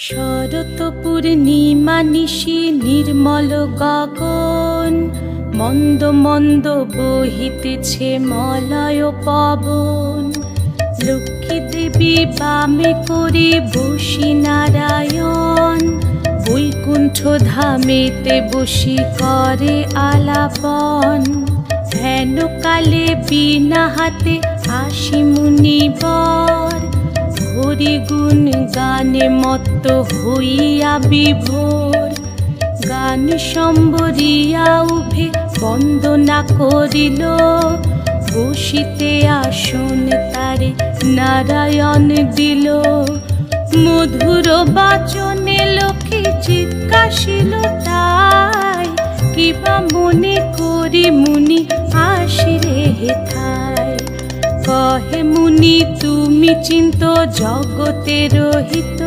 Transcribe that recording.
শরৎ পূর্ণিমা নিশি নির্মল গগন, মন্দ মন্দ বহিতেছে মলয় পবন। লক্ষ্মী দেবী বামে করে বসি নারায়ণ, বৈকুণ্ঠ ধামেতে বসি করে আলাপন। হেন কালে বিনা হাতে আসি মুনিবর, হরি গুণ গানে মত্ত হইয়া বিভোর। গান সম্বরিয়া উভে বন্দনা করিল, বসিতে আসন তারে নারায়ণ দিল। মধুর বাচনে লক্ষ্মী জিজ্ঞাসিল তাই, কিবা মনে করি মুনি আসিলে হেথায়। কহে মুনি তুমি চিন্ত জগতের হিত,